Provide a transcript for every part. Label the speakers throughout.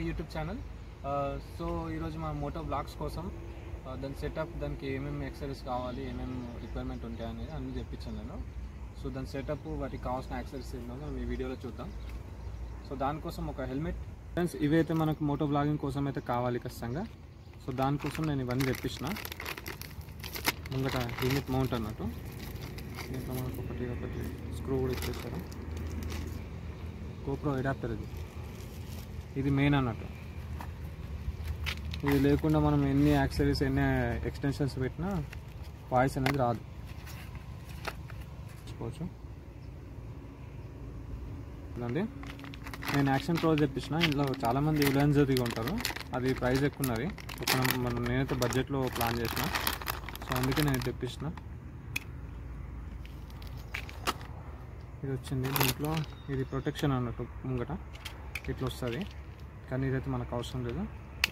Speaker 1: YouTube channel. So ఈరోజు మా Moto blogs కోసం దాని సెటప్, దానికి ఏమేమి యాక్సెసరీస్ కావాలి, ఏమేమి రిక్వైర్మెంట్ ఉంటాయి అనేది అన్నీ చెప్పించాను నేను. సో దాని సెటప్, వాటికి కావాల్సిన యాక్సెసరీస్ ఏంటో మనం ఈ వీడియోలో చూద్దాం. సో దానికోసం ఒక హెల్మెట్ ఫ్రెండ్స్, ఇవైతే మనకు మోటో బ్లాగింగ్ కోసం అయితే కావాలి ఖచ్చితంగా. సో దానికోసం నేను ఇవన్నీ తెప్పించిన. ముంగట హెల్మెట్ మౌంట్ అన్నట్టు, దీంట్లో మనకు ఒకటి స్క్రూ కూడా ఇచ్చేస్తారు. GoPro అడాప్టర్ ఇది మెయిన్ అన్నట్టు. ఇది లేకుండా మనం ఎన్ని యాక్సెసరీస్, ఎన్ని ఎక్స్టెన్షన్స్ పెట్టినా వాయిస్ అనేది రాదు. చూసుకోవచ్చు ఇలాంటి నేను యాక్షన్ ప్రో తెప్పించిన. ఇందులో చాలామంది యులెన్జర్ది ఉంటారు, అది ప్రైస్ ఎక్కువ ఉన్నది. నేనైతే బడ్జెట్లో ప్లాన్ చేసిన, సో అందుకే నేను తెప్పించిన. ఇది వచ్చింది దీంట్లో, ఇది ప్రొటెక్షన్ అన్నట్టు ముంగట ఇట్లా వస్తుంది, కానీ ఇదైతే మనకు అవసరం లేదు.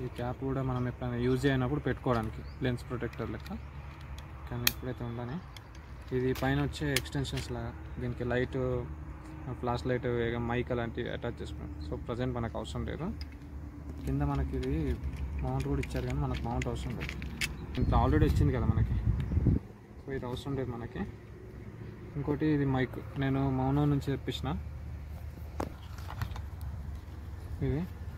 Speaker 1: ఈ క్యాప్ కూడా మనం ఎప్పుడైనా యూజ్ అయినప్పుడు పెట్టుకోవడానికి లెన్స్ ప్రొటెక్టర్ లెక్క, కానీ ఎప్పుడైతే ఉండని. ఇది పైన వచ్చే ఎక్స్టెన్షన్స్ లాగా, దీనికి లైట్, ఫ్లాష్ లైట్, మైక్ అలాంటివి అటాచ్ చేసుకున్నాం. సో ప్రజెంట్ మనకు అవసరం లేదు. కింద మనకి ఇది మౌంట్ కూడా ఇచ్చారు, కానీ మనకు మౌంట్ అవసరం లేదు. ఇంట్లో ఆల్రెడీ వచ్చింది కదా మనకి, సో ఇది అవసరం లేదు మనకి. ఇంకోటి ఇది మైక్, నేను మౌనో నుంచి తెప్పించిన.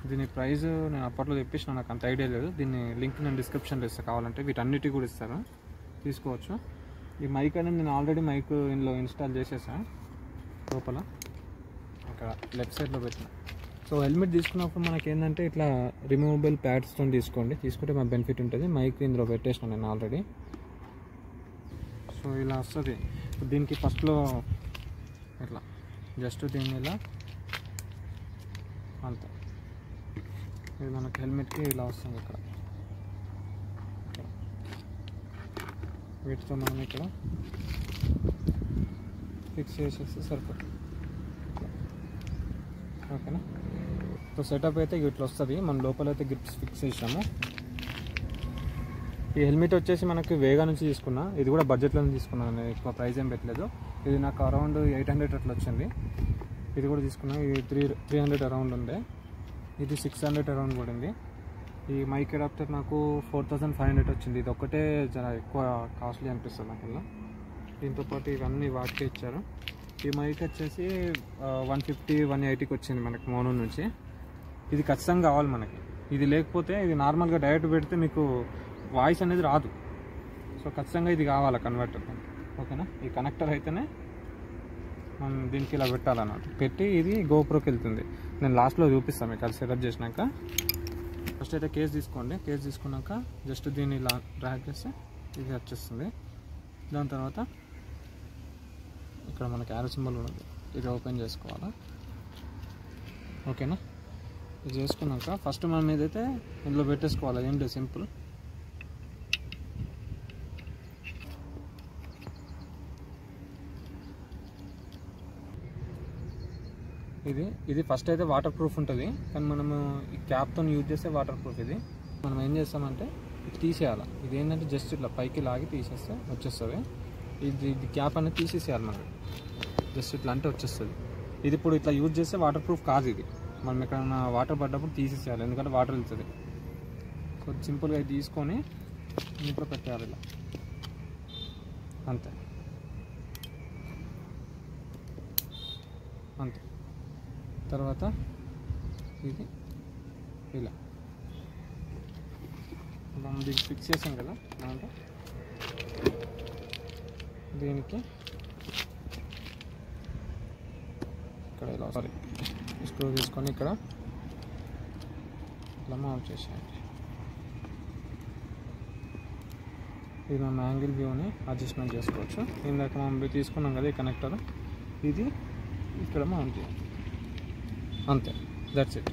Speaker 1: దీని ప్రైస్ నేను అప్పట్లో తెప్పించిన, నాకు అంత ఐడియా లేదు. దీన్ని లింక్ నేను డిస్క్రిప్షన్లో ఇస్తాను, కావాలంటే వీటన్నిటి కూడా ఇస్తాను, తీసుకోవచ్చు. ఈ మైక్ అనేది నేను ఆల్రెడీ మైక్ ఇందులో ఇన్స్టాల్ చేసేసాను, లోపల ఇక్కడ లెఫ్ట్ సైడ్లో పెట్టిన. సో హెల్మెట్ తీసుకున్నప్పుడు మనకి ఏంటంటే ఇట్లా రిమూవబుల్ ప్యాడ్స్తో తీసుకుంటే మా బెనిఫిట్ ఉంటుంది. మైక్ ఇందులో పెట్టేసిన నేను ఆల్రెడీ. సో ఇలా వస్తుంది. దీనికి ఫస్ట్లో ఇట్లా జస్ట్ దీన్ని ఇలా అంత, ఇది మనకి హెల్మెట్కి ఇలా వస్తుంది. ఇక్కడ వీటితో మనం ఇక్కడ ఫిక్స్ చేసేస్తే సరిపోతుంది. ఓకేనా. సో సెటప్ అయితే ఇట్లా వస్తుంది. మన లోపల అయితే గ్రిప్స్ ఫిక్స్ చేసాము. ఈ హెల్మెట్ వచ్చేసి మనకి వేగా నుంచి తీసుకున్నా, ఇది కూడా బడ్జెట్లో తీసుకున్నాను, నేను ఎక్కువ ప్రైస్ ఏం పెట్టలేదు. ఇది నాకు అరౌండ్ 800 అట్లా వచ్చింది. ఇది కూడా తీసుకున్నా, ఇది 300 అరౌండ్ ఉండే, ఇది 600 అరౌండ్ పడింది. ఈ మైక్ అడాప్టర్ నాకు 4500 వచ్చింది. ఇది ఒక్కటే చాలా ఎక్కువ కాస్ట్లీ అనిపిస్తుంది నాకు. ఇలా దీంతో పాటు ఇవన్నీ వాటికే ఇచ్చారు. ఈ మైక్ వచ్చేసి 150-180కి వచ్చింది మనకి మోనో నుంచి. ఇది ఖచ్చితంగా కావాలి మనకి. ఇది లేకపోతే, ఇది నార్మల్గా డైరెక్ట్ పెడితే మీకు వాయిస్ అనేది రాదు. సో ఖచ్చితంగా ఇది కావాలి కన్వర్టర్. ఓకేనా. ఈ కనెక్టర్ అయితేనే మనం దీనికి ఇలా పెట్టాలన్నమాట. పెట్టి ఇది GoProకి వెళ్తుంది. నేను లాస్ట్లో చూపిస్తాను మీకు, అది సెటప్ చేసినాక. ఫస్ట్ అయితే కేస్ తీసుకోండి. కేస్ తీసుకున్నాక జస్ట్ దీన్ని ఇలా డ్రాగ్ చేస్తే ఇది వచ్చేస్తుంది. దాని తర్వాత ఇక్కడ మనకి యారో సింబల్ ఉన్నది, ఇది ఓపెన్ చేసుకోవాలా. ఓకేనా. ఇది చేసుకున్నాక ఫస్ట్ మనం ఏదైతే ఇందులో పెట్టేసుకోవాలి, ఏం లేదు, సింపుల్. ఇది ఫస్ట్ అయితే వాటర్ ప్రూఫ్ ఉంటుంది, కానీ మనము ఈ క్యాప్తో యూజ్ చేస్తే వాటర్ ప్రూఫ్. ఇది మనం ఏం చేస్తామంటే ఇది తీసేయాలి. ఇది ఏంటంటే జస్ట్ ఇట్లా పైకి లాగి తీసేస్తే వచ్చేస్తుంది. ఇది క్యాప్ అనేది తీసేసేయాలి మనం, జస్ట్ ఇట్లా అంటే వచ్చేస్తుంది. ఇది ఇప్పుడు ఇట్లా యూజ్ చేస్తే వాటర్ ప్రూఫ్ కాదు. ఇది మనం ఎక్కడైనా వాటర్ పడ్డప్పుడు తీసేసేయాలి, ఎందుకంటే వాటర్ వెళ్తుంది. సో సింపుల్గా ఇది తీసుకొని ఇంట్లో పెట్టేయాలి ఇలా, అంతే అంతే. తర్వాత ఇది ఇలా మనం దీనికి ఫిక్స్ చేసాం కదా, అంటే దీనికి ఇక్కడ ఇలా స్క్రూ తీసుకొని ఇక్కడ ఇట్లా మౌంట్ చేసేయండి. ఇది మనం యాంగిల్ వ్యూని అడ్జస్ట్మెంట్ చేసుకోవచ్చు. ఇందాక మనం తీసుకున్నాం కదా ఈ కనెక్టర్, ఇది ఇక్కడ మౌంట్ చేయాలి, అంతే. That's it.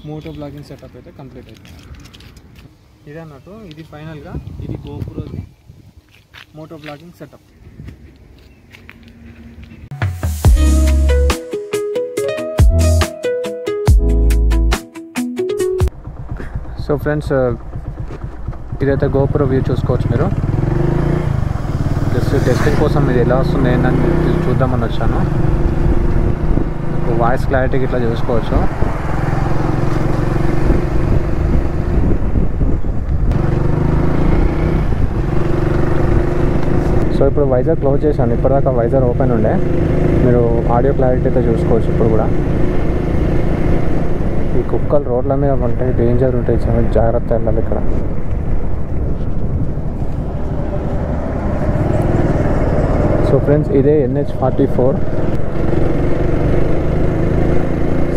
Speaker 1: Moto vlogging setup అయితే కంప్లీట్ అయిపోయింది. ఇది అన్నట్టు, ఇది ఫైనల్గా ఇది GoProది moto vlogging setup. So friends, ఇదైతే GoPro వ్యూ చూసుకోవచ్చు మీరు. జస్ట్ టెస్టింగ్ కోసం ఇది ఎలా వస్తుంది ఏంటని చూద్దామని వచ్చాను. వాయిస్ క్లారిటీకి ఇట్లా చూసుకోవచ్చు. ఇప్పుడు వైజర్ క్లోజ్ చేశాను, ఇప్పటిదాకా వైజర్ ఓపెన్ ఉండే. మీరు ఆడియో క్లారిటీ అయితే చూసుకోవచ్చు. ఇప్పుడు కూడా ఈ కుక్కలు రోడ్ల మీద ఉంటాయి, డేంజర్ ఉంటాయి, చాలా జాగ్రత్త వెళ్ళాలి ఇక్కడ. సో ఫ్రెండ్స్, ఇదే NH44.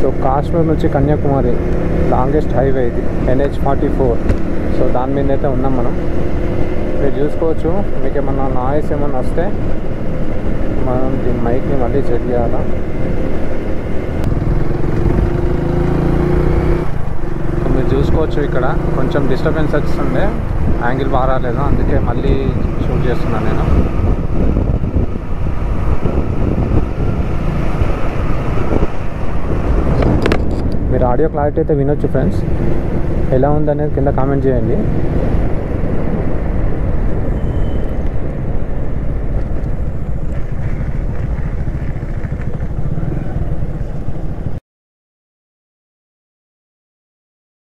Speaker 1: సో కాశ్మీర్ నుంచి కన్యాకుమారి లాంగెస్ట్ హైవే ఇది NH44. సో దాని మీద అయితే ఉన్నాం మనం. మీరు చూసుకోవచ్చు. మీకు ఏమన్నా నాయిస్ ఏమన్నా వస్తే మనం దీని మైక్ని మళ్ళీ చెక్ చేయాలా. మీరు చూసుకోవచ్చు ఇక్కడ కొంచెం డిస్టర్బెన్స్ వస్తుండే, యాంగిల్ బాగా రాలేదు, అందుకే మళ్ళీ షూట్ చేస్తున్నాను నేను. మీరు ఆడియో క్లారిటీ అయితే వినొచ్చు ఫ్రెండ్స్. ఎలా ఉందనేది కింద కామెంట్ చేయండి.